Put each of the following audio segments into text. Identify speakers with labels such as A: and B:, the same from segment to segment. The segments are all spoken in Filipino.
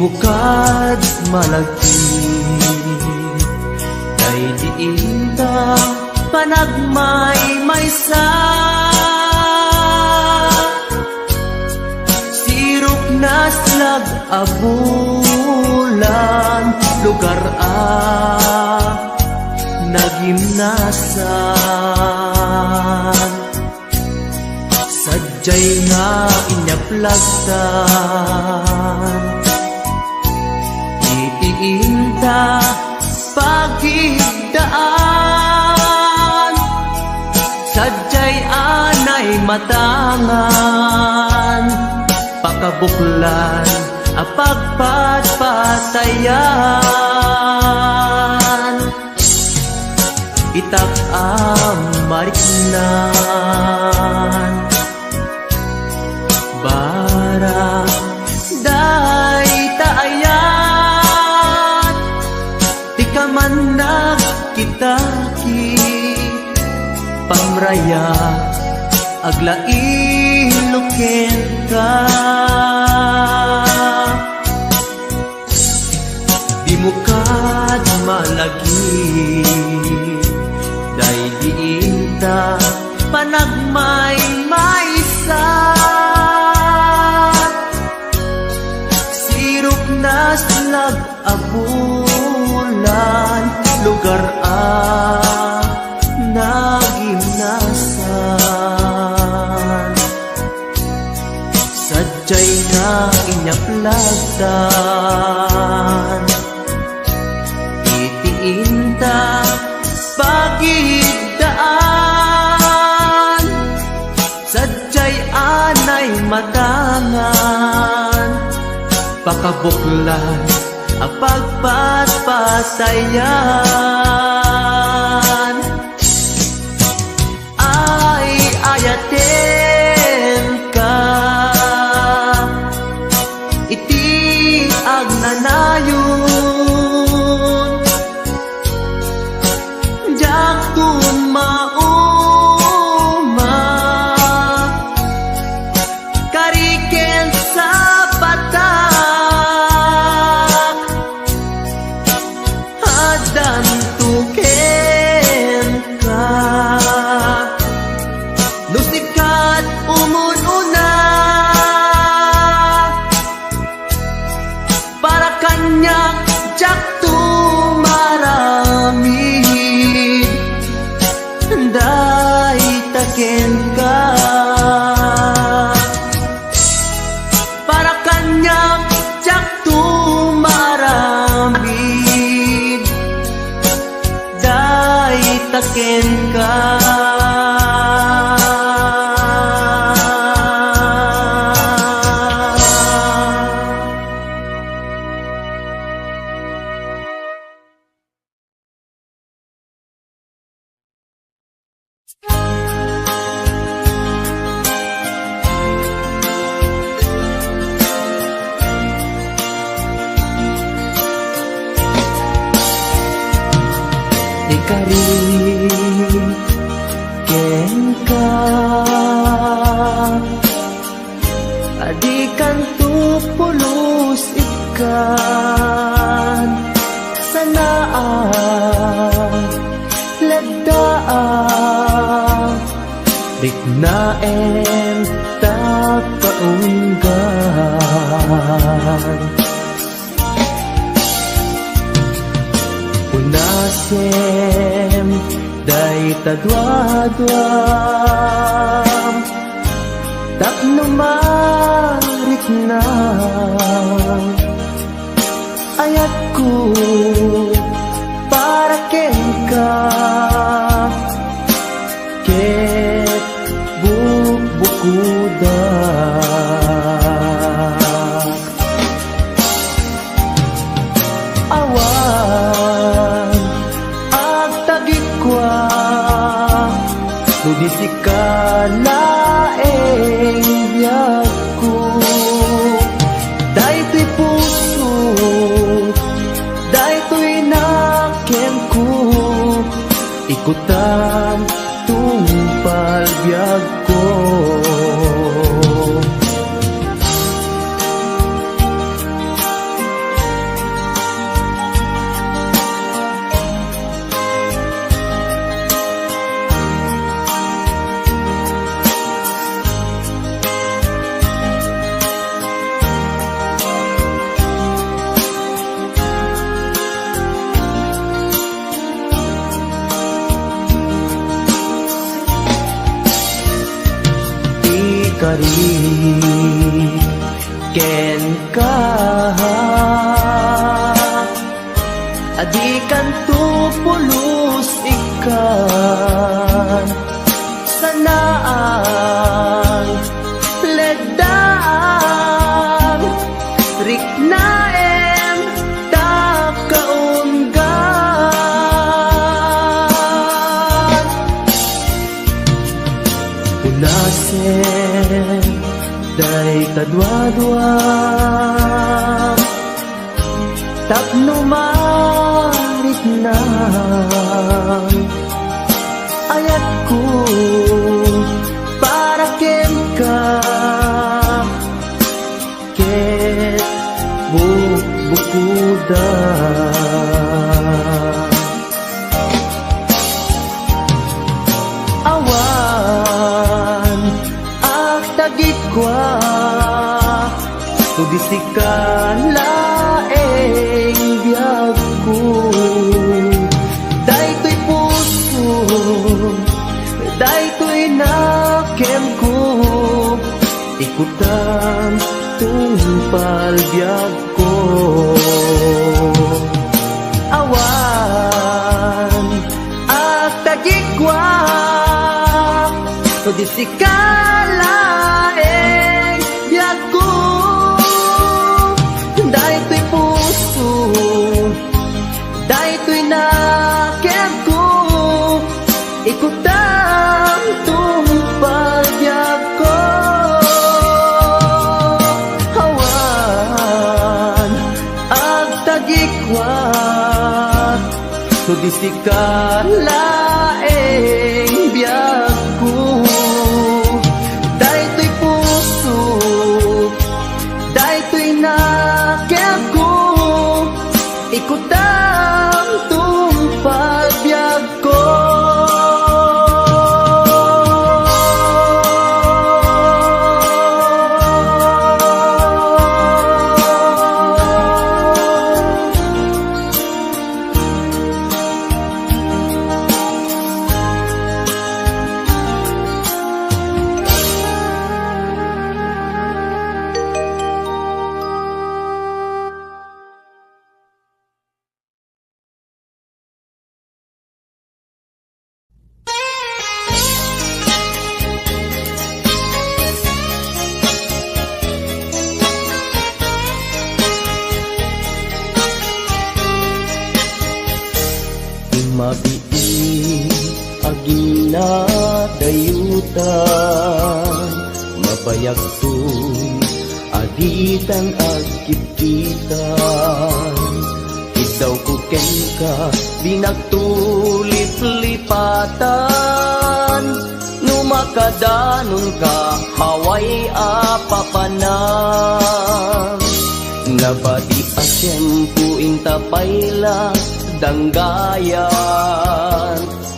A: mukad malagi kay diin ta panagmay-maysa. Sirok na slag abulan lugar nagimnasan. Sadyay nga inyaplagtan itiinta pagigdaan. Sadyay anay matangan pakabuklan apagpatpatayan. Itak amariknan bara day taayat di ka man nagkitaki pamraya aglain ka. Di mukad malagi day diinta panagmay-maysa. Sirok na slag abulan lugar nagimnasan. Sadyay na inyaplagtan itiinta pagigdaan. Sadyay anay matangan pakabuklan apagpatpatayan. Ay ayaten ka iti agnanayon jak tumauma kariken sa patak hadan tuken ka nusikat umununa para kanyak jak tumaramid day taken ka para kanyak jak tumaramid day taken ka. Ikariken ka adikan tupulos ikan sanaan lagdaan dignaen takaunggan. Unasem day tadwadwam tapno marik na ayat ko para ken ka ket bukuda. Awan agtagikwa nudisikalaeng biyagko daytoy puso daytoy naken ko ikutan tungpal biyagko. ikari ken ka adikan tu pulos ikan sanaang ledang riknaem takaunggan unasen day kadwa-dwa tapno marit na ayat ko para ken ka ket bukuda awan ak tagikwa tudisikan laeng biyag ko daytoy puso daytoy nakem ko ikutan tungpal biyag ko awan at tagikwa tudisikan laeng biyag ko daytoy puso daytoy nakem ko ikutang tungpal biyag ko hawan ag tagikwa tudisikan laeng biyag ko daytoy puso daytoy nakem ko ikutang tungpal biyag ko mabii agina dayutan mabayag tun aditan agkititan ikaw ko ken ka binagtulip-lipatan numakadanon ka haway apapanan nabadi asyempu intapayla danggayan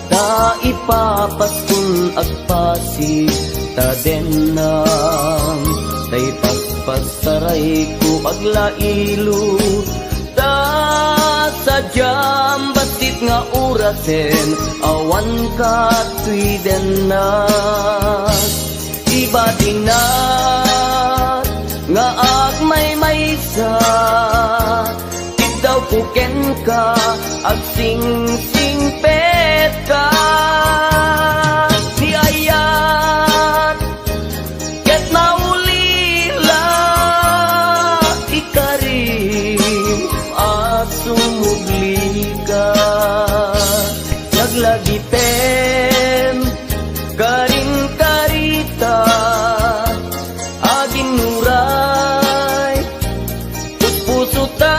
A: ta ipapaskun agpasi ta denam tay paspasaray ko aglailo ta sadyam basit nga urasen awan ka tuy denas iba dinat nga agmay-maysa daw puken ka ag sing-sing pet ka si ayat ket maulila ikarim at sumugli ka naglagitem karin karita aging nuray puso ta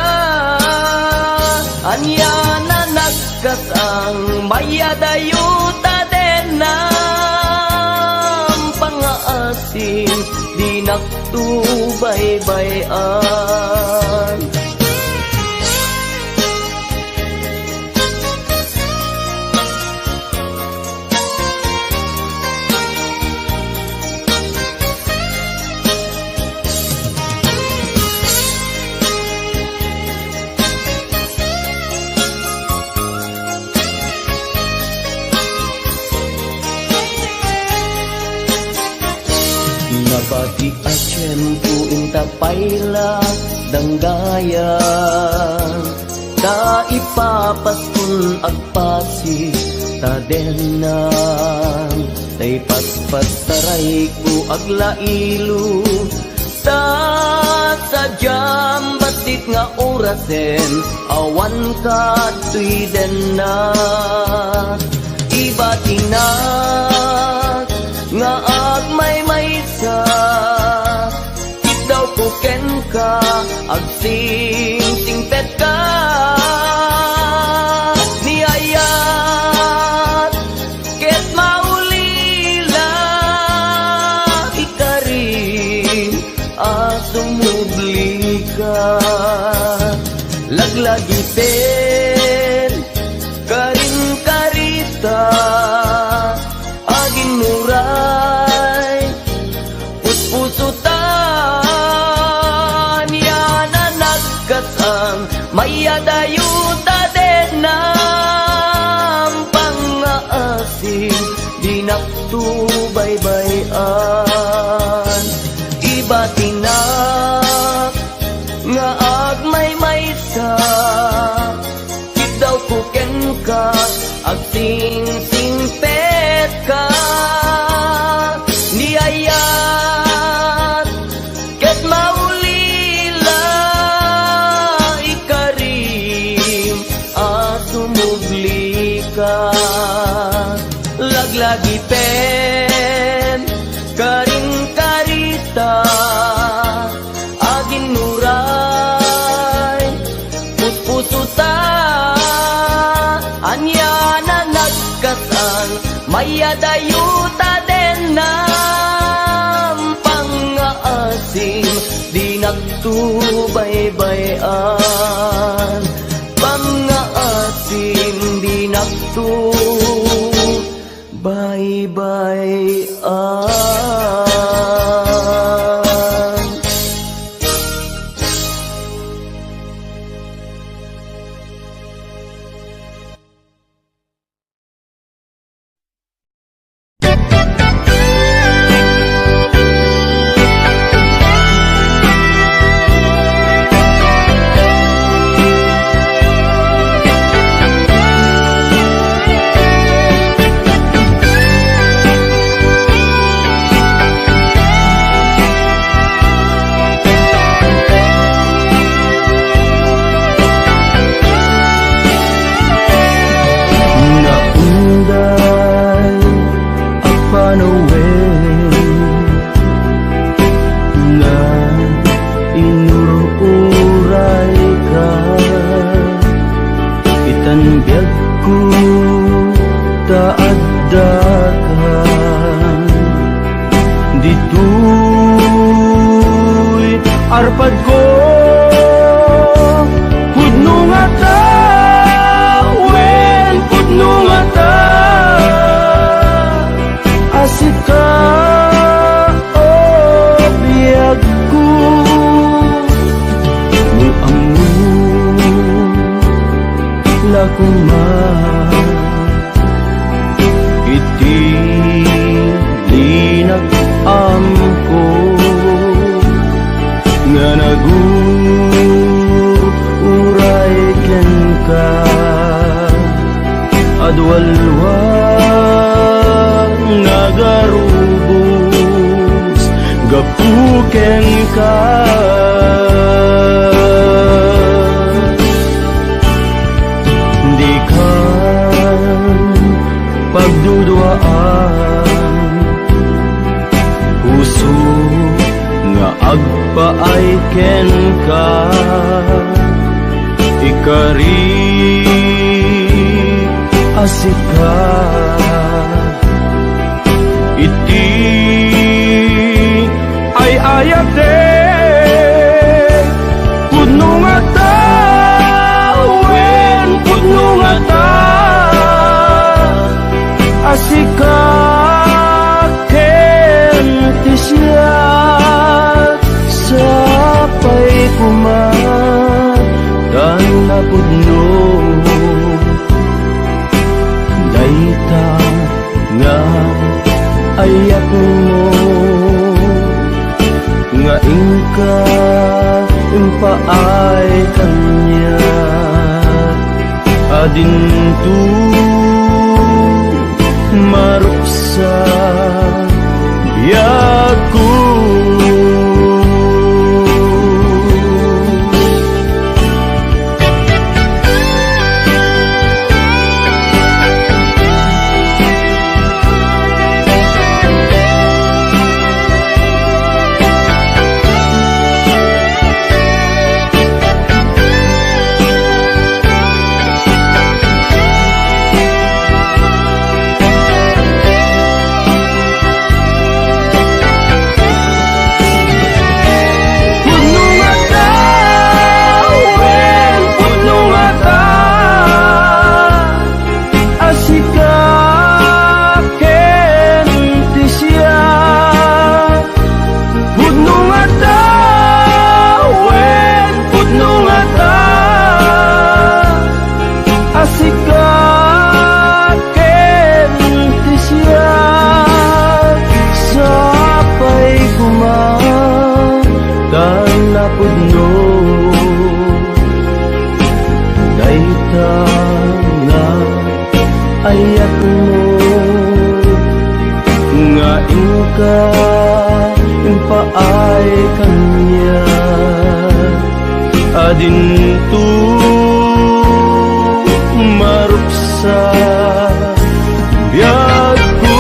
A: anya na nagkas ang mayadayuta den ng pangaasin di naktubaybayan payla danggayan ta ipapaskun agpasi ta denan tay paspas taray ko aglailo ta sadyam batit nga orasen awan ka tuy denan iba tinak nga agmay-maysa daw ko ken ka agsing-singpet ka niyayat ket maulila ikari asumubli ka laglagi pen karin karita aging muray puspusutan yana nagkasang mayadayuta din ng pangaasim di naktubaybayan iba tinak nga agmay-maysa daw kuken ka agsing-singpet ka niyayat ket maulila ikarim asumubli ka laglagi pen karing karita agin nuray puspusuta anya na nagkasang mayadayuta din ng pangaasim di nagtubaybayan pangaasim di nagtubaybayan.
B: Arpad ko pudno nga ta wen pudno nga ta asika o biyag ko mo amu lakuma iti linag amko nga naguray ken ka adwalwa nagarubos gapuken ka di ka pagdudwaan puso nga agpaay ken ka ikari asika iti ay ayate pudno nga ta wen pudno nga ta asika ken ti siya sapay kumatan na pudno dayta nga ayak mo nga adintu maruksa biyaku. Ayak mo nga ingka impaay kanya adintu maruksa biyaku.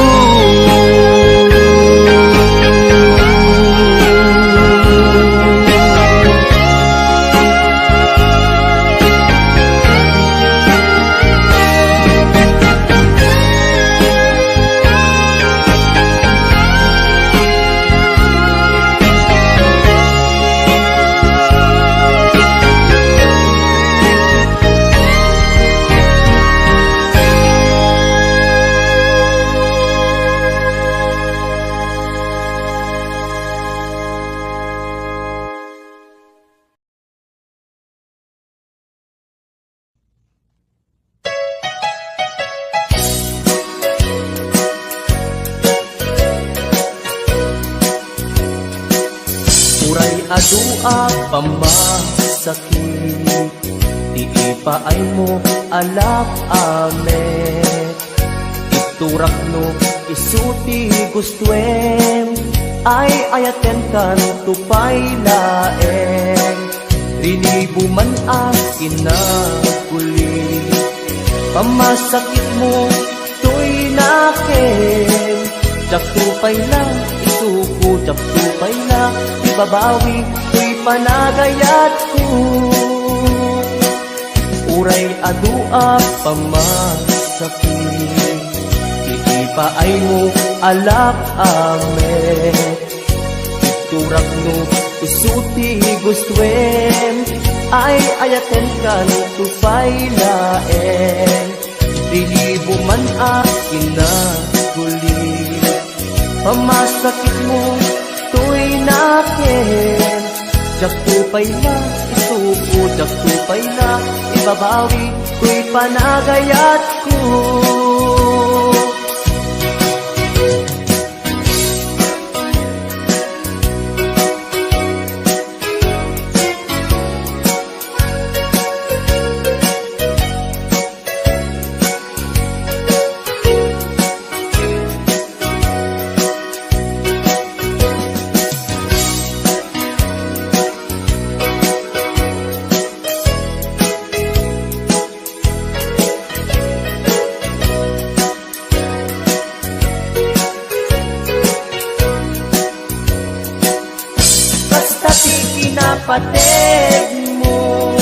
B: Adua pamasakit, di ipaay mo alak amet. Iturak no isuti gustuen, ay ayaten kan tupay laeng. Rinibo man akin na kuli, pamasakit mo to'y nakin. Jak tupay lang, isuko, jak tupay lang, ibabawi, to'y panagayat ko. Uray adua pamasakit, iipaay mo alak amet. Iturak no isuti gustuen, ay ayaten kan tupay laeng. Rinibo man akin na kuli, pamasakit mo to'y nakin. Jak tupay na, isuko, jak tupay na, ibabawi, to'y panagayat ko. Pateg mo,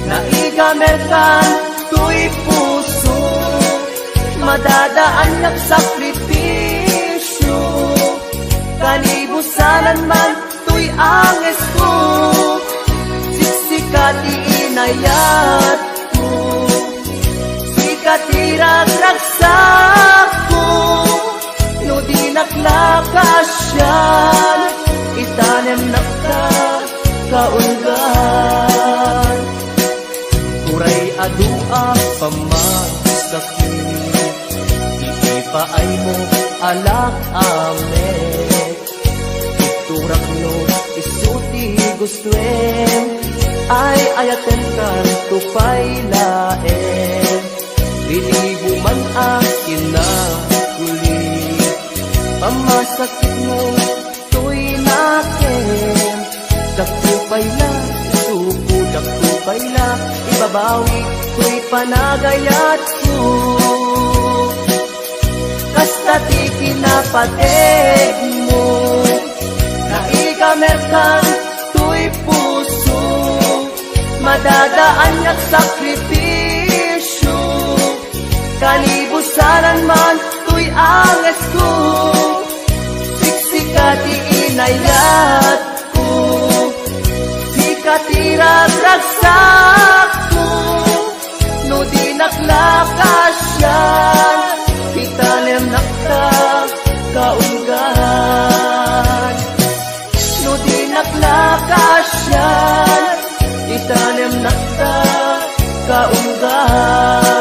B: naigamerkan to'y puso, madadaan ng sakripisyo. Kanibusanan man to'y anges ko, siksikat iinayat ko, sikat iragraksak ko. No di naklakasyan, itanem nakta kaulgan. Uray adua pamasakit, iipaay mo alak amet. Iturak no isuti gustuen, ay ayaten kan tupay laeng. mabawi, tuy panagayat ko. Kasta ti kinapatid mo, na ikamerkan tuy puso, madadaan yak sakripisyo, kalibusanan man tuy angas ko, siksika ti inayat ko, sikatiragragsak ko, no di naklakasyan, itanem nakta kaunggan. No di naklakasyan, itanem nakta kaunggan.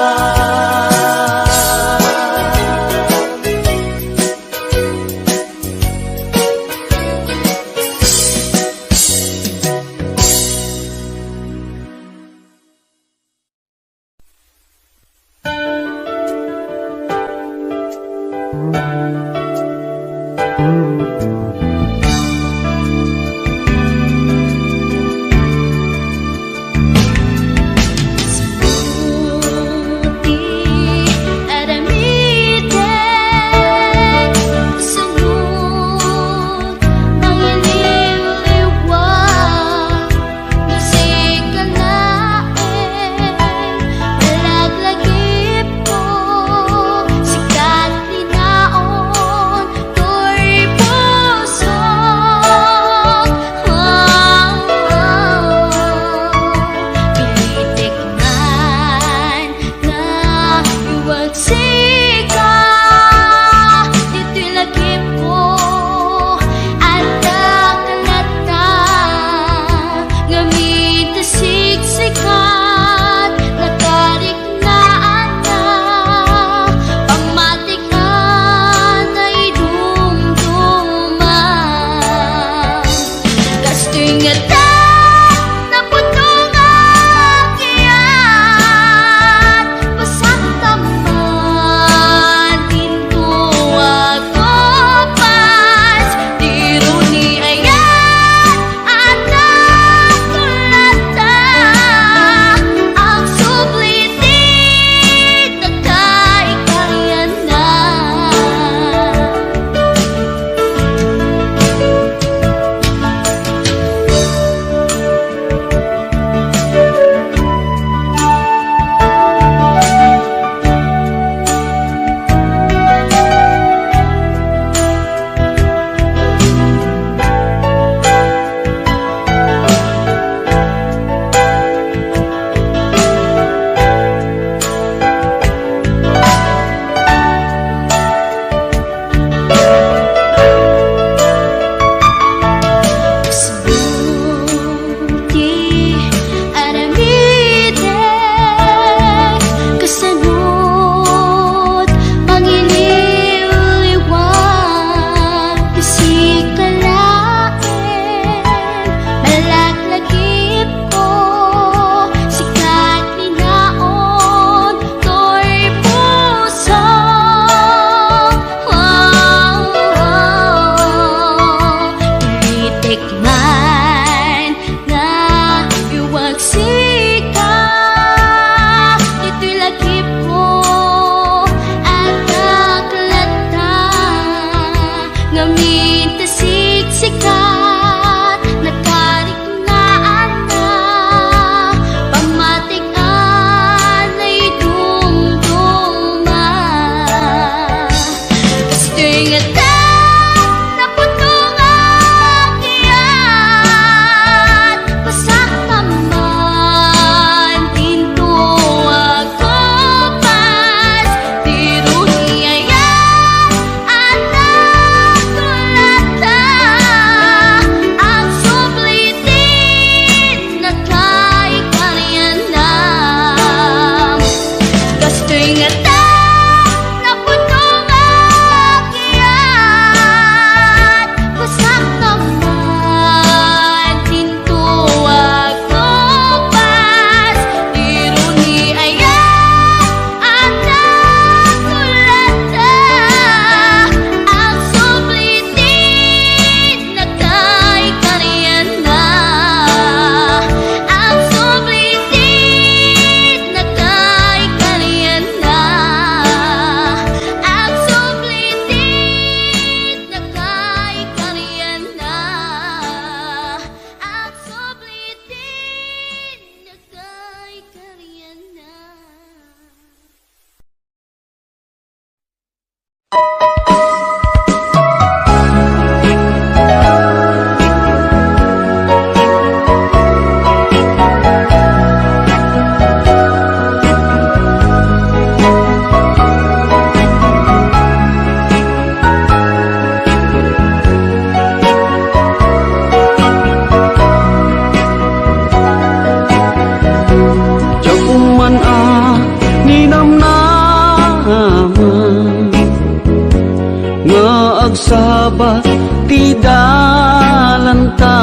A: agsabat ti dalanta.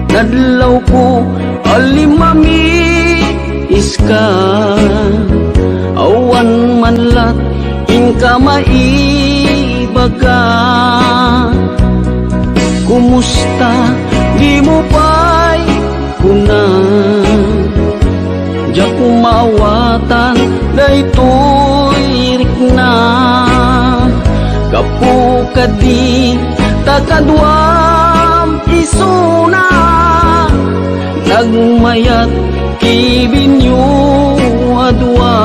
A: Nadlaw ko alimami iska, awan manlat inka maibaga. Kumusta di mo pa'y kuna, diya kumawatan daytoy rikna. Kapu kadi takadwam isuna, nagmayat kibinyo adwa.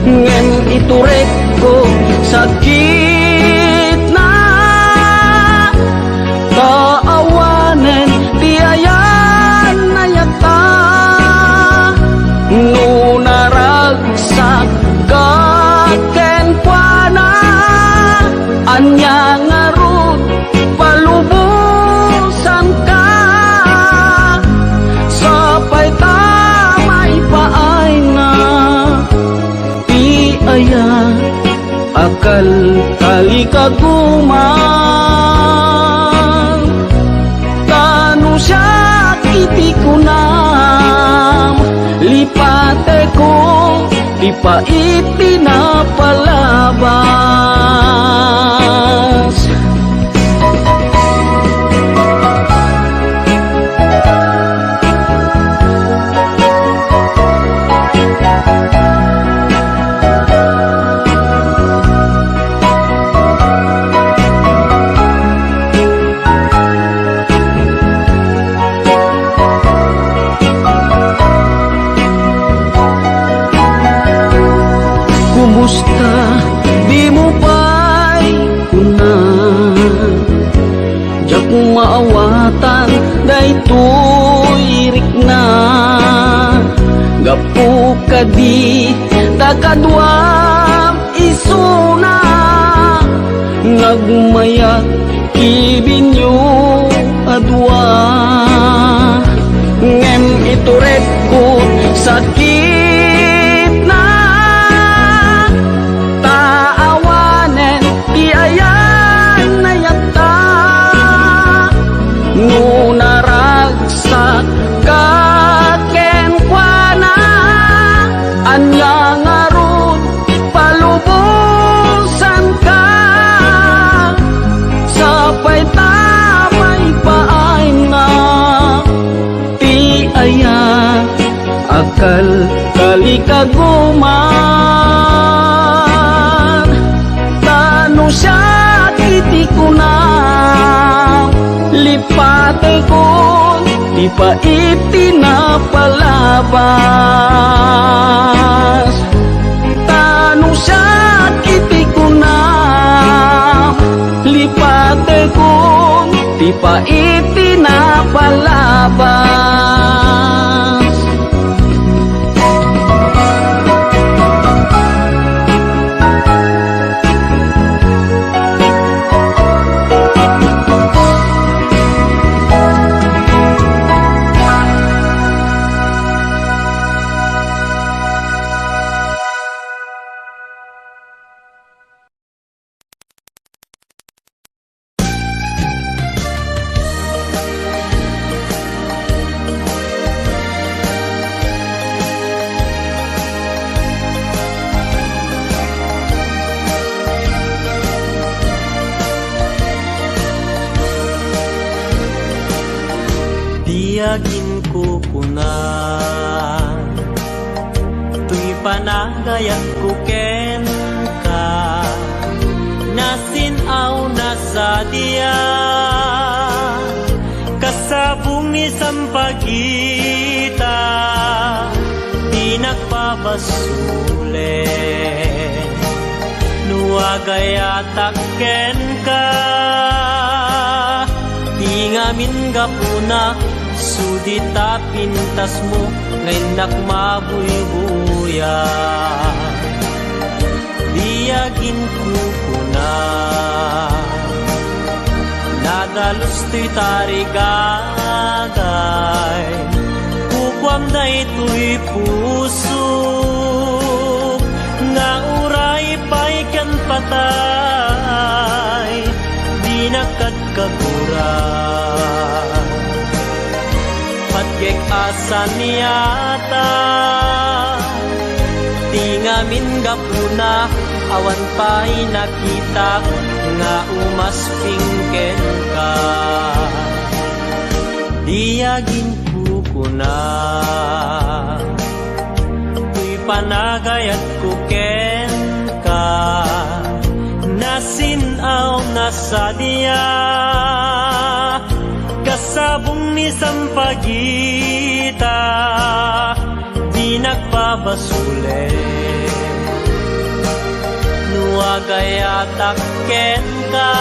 A: Ngen iturek ko sakit na, kaawanen tiayan na yata. No naragsak kaken kwa na, anya ngarut palubusan ka. Sapay tamay paay na ti aya, akal kali kaguman. Tano siya kiti ko na, lipate ko di pa itinapalabas. Kumusta di mo pa'y kuna, diya kung maawatan daytoy rikna. Gapu kadi takadwam isuna, nagmayat kibinyo adwa. Ngem iturek ko sakit na, taawanen ti ayan na yata. No naragsak kaken kwa na, anya ngarut palubusan ka. Sapay tamay paay na ti aya, akal kali kaguman. Tano siya kiti ko na, lipate ko di pa itinapalabas. Tano siya kiti ko na, lipate ko di pa itinapalabas.
B: Tiyagin ko kuna, tuy panagayak ko ken ka. Nasinaw na sa diya, kasabong ni sampagita, di nagpabasule. Nuwagayatak ken ka, di ngamin gapuna, sudita pintas mo, ngayon nakmabuybuya. Biyagin ko na, nadalos to'y tarigagay, kukwam na ito'y puso, nga uray pa'y kan pat matay, di nakadkagura. Patgek asan niyata, di ngamin gapuna, awan pa'y nakita, nga umaspingken ka. Diyagin kukuna, tuy panagayat kuken ka, nasinaw na sadya, kasabong ni sampagita, di nagpabasule. Nuagayatak ken ka,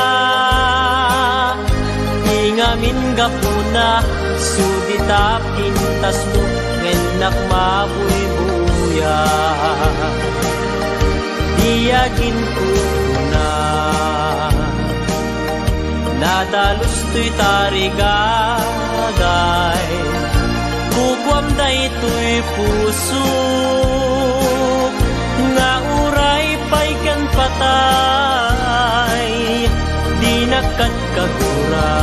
B: ngamin gapuna, sudita pintas mo, ngenak mabuy-buya. Diyagin ko na, nadalus to'y tarigagay, kukwam da ito'y puso, nga uray pa'y kan patay, di nakadkagura.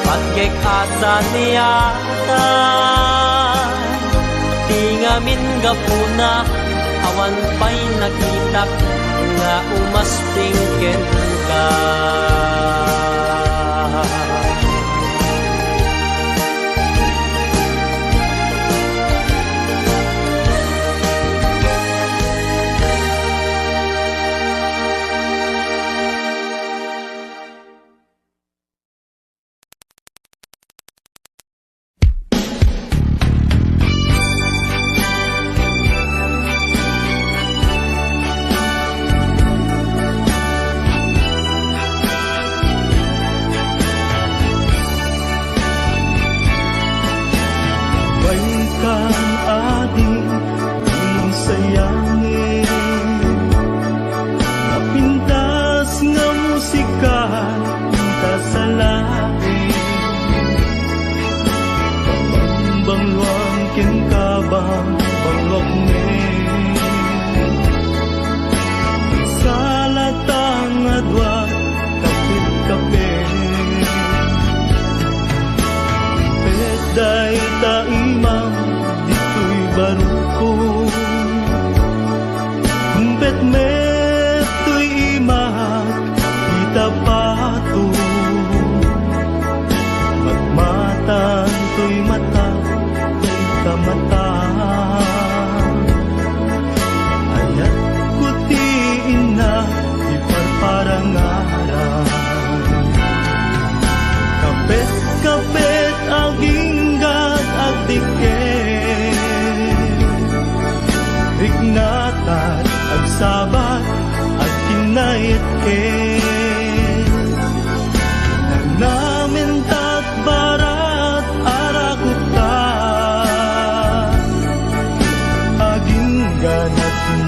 B: Patgek asan niyata, di ngamin gapuna, awan pa'y nakitak, nga umaspingken ka.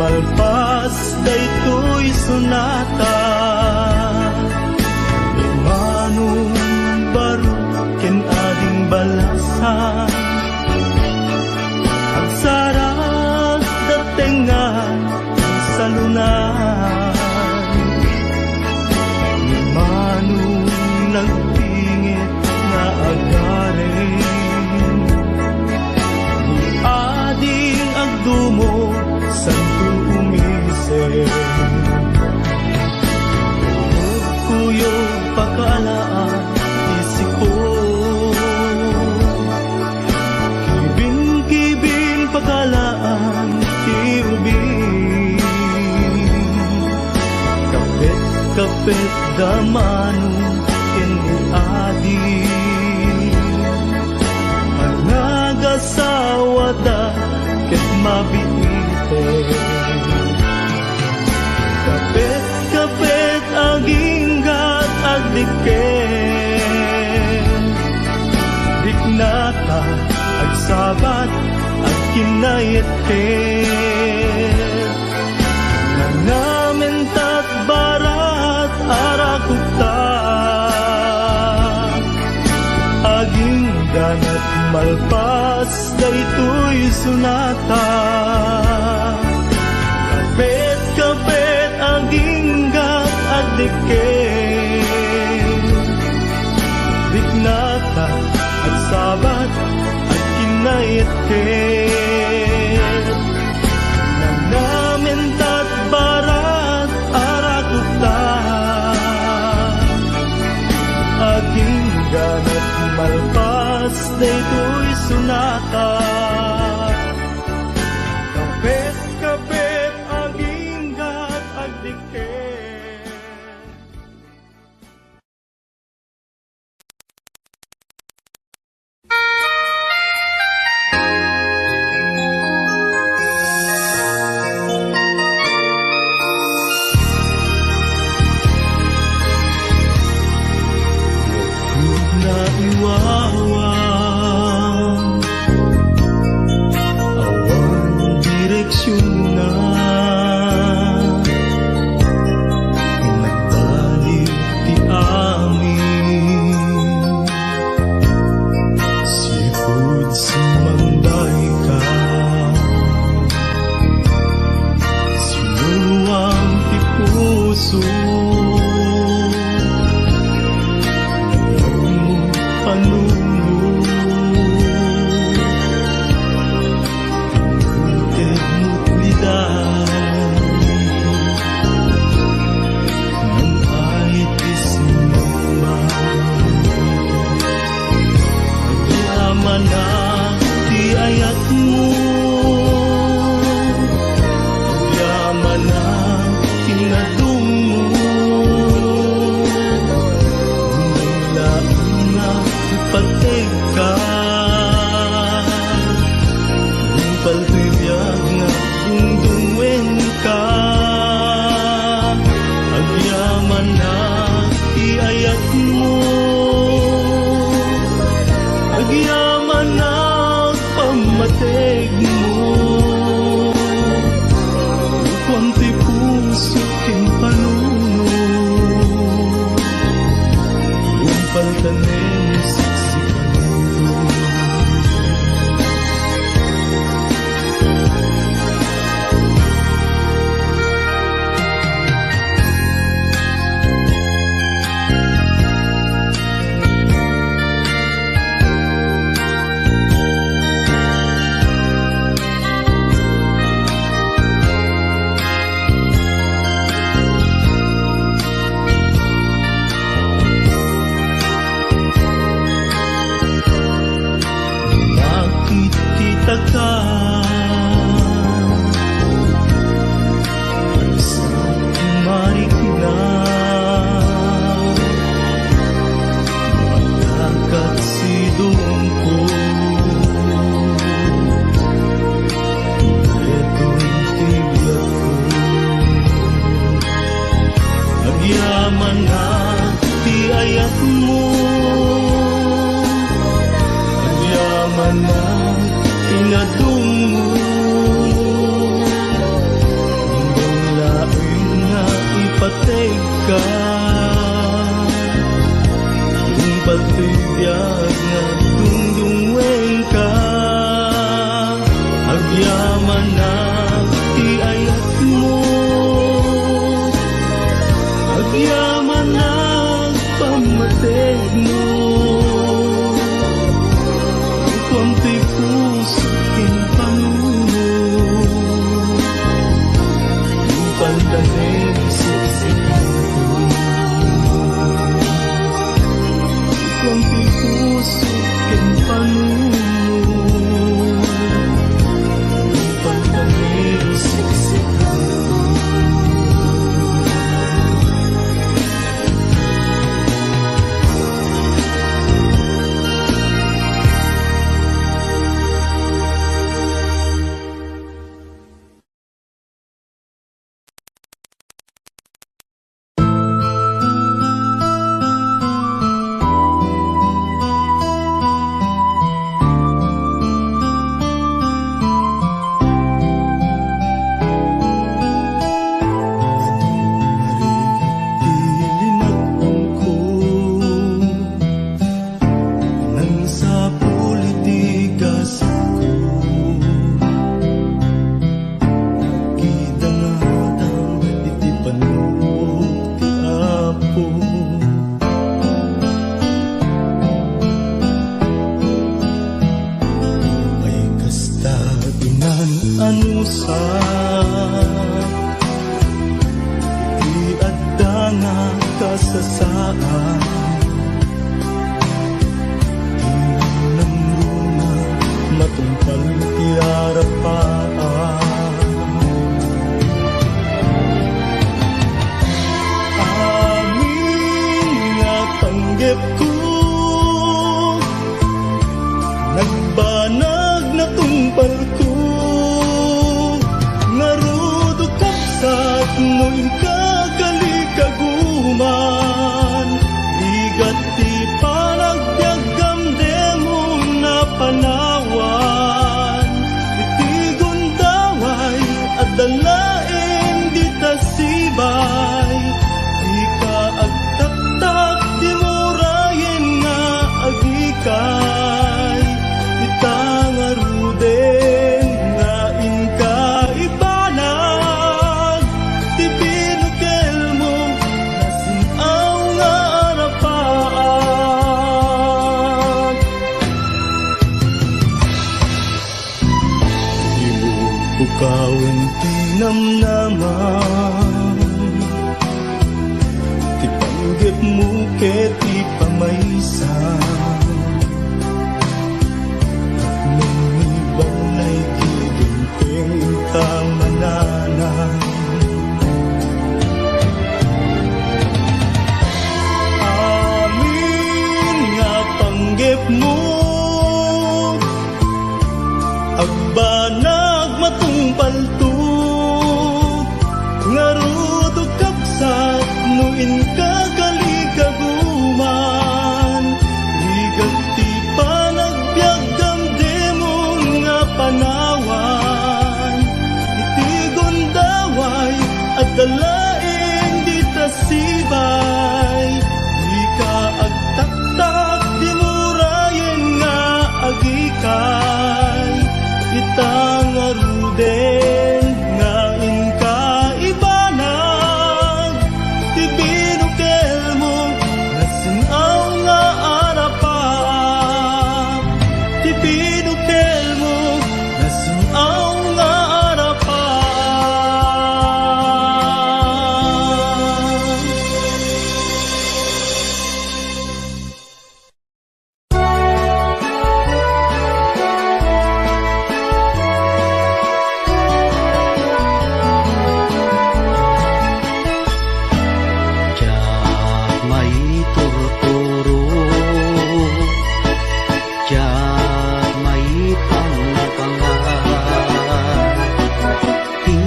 C: Malpas daytoy sunata, imanong baro ken ading balasan, ang sarap datengan sa lunan, imanong nagtingit na agarin, ni ading agdumo santo umise, kuyog pakalaan isiko, kibin pakalaan tiubing, kapit damanong kiniadi, anagasawa da ket mabiti, kapit aginggat agdiken, diknata agsabat agkinayetken, nangamentat barat arakukta, aginggan at malpas daytoy sunata, kapit mayat ket namin tat barat arakuta aking ganat malpas daytoy sunata kapit aging gat agdiket. Na iwawan awan direksyon na nagbalik ti amin sipud sumanday ka sinuwang ti puso anusa di adda nga kasasaan ng luna matungkal ti arapaan amin nga panggep ko nagbanag na tungpal ko ngarudo kapsat mo inkagalikaguman ligat ti panagbiagam demo na panawan iti gundaway at dalain di tasibay di ka agtaktak di murayen nga agikay itangaruden nga inka ibanag ti binukel mo nasinaw nga arapaan di mo bukawan ti namnaman ti panggep mo ket ti pamaysa balay giginting kang mananan amin nga panggep mo agbanag matungpal to ngarudo kapsat no inkagaligagaguman ligat ti panagbiagam demon nga panawan iti gundaway at dalaeng di tasibay di ka agtaktak di murayen nga agikay itangaruden nga inka ibanag ti binukel mo nasinaw nga arapaan ti binukel mo nasinaw nga arapaan
A: Diyak may turturo, diyak may pangpangan, di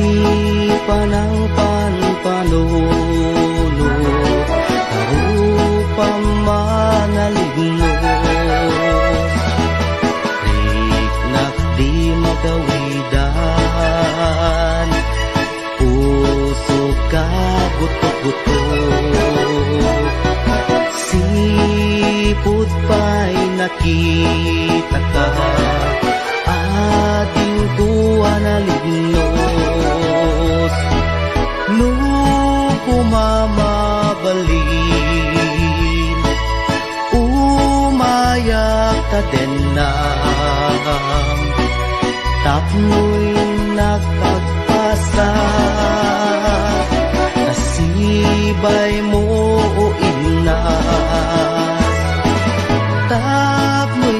A: panang panpanuno, karupang manaligno, riknak di magawidan, puso ka buto-buto. Sipot pa'y nakita ka, ating kuha na lignos. Nung kumamabalin, umayak ka din na, tapno'y nagpagpasa. Nasibay mo o inas, tapno'y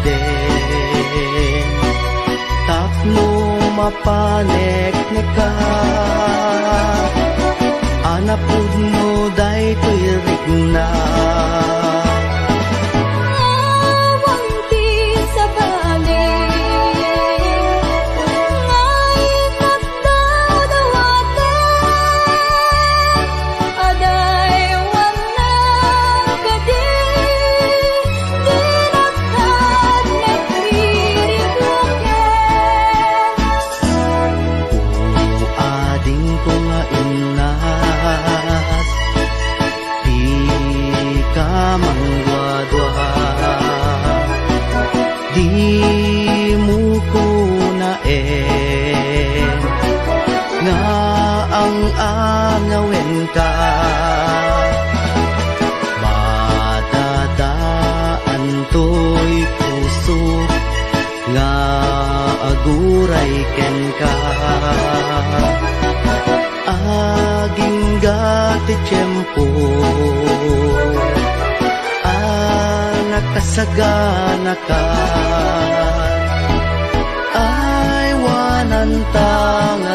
A: den tapno mapanek neka anapud mo day ko'y rigna
D: Awang ti sa balik Ngay nakdaw dawaten Aday wanang kadi Di nakad nagririgloken
A: ading ko nga inas di ka mangwadwa di mo ko na nga ang angawin ka madadaan to'y puso nga aguray ken ka aging gati tiyempo nakasagana ka ay wanan tanga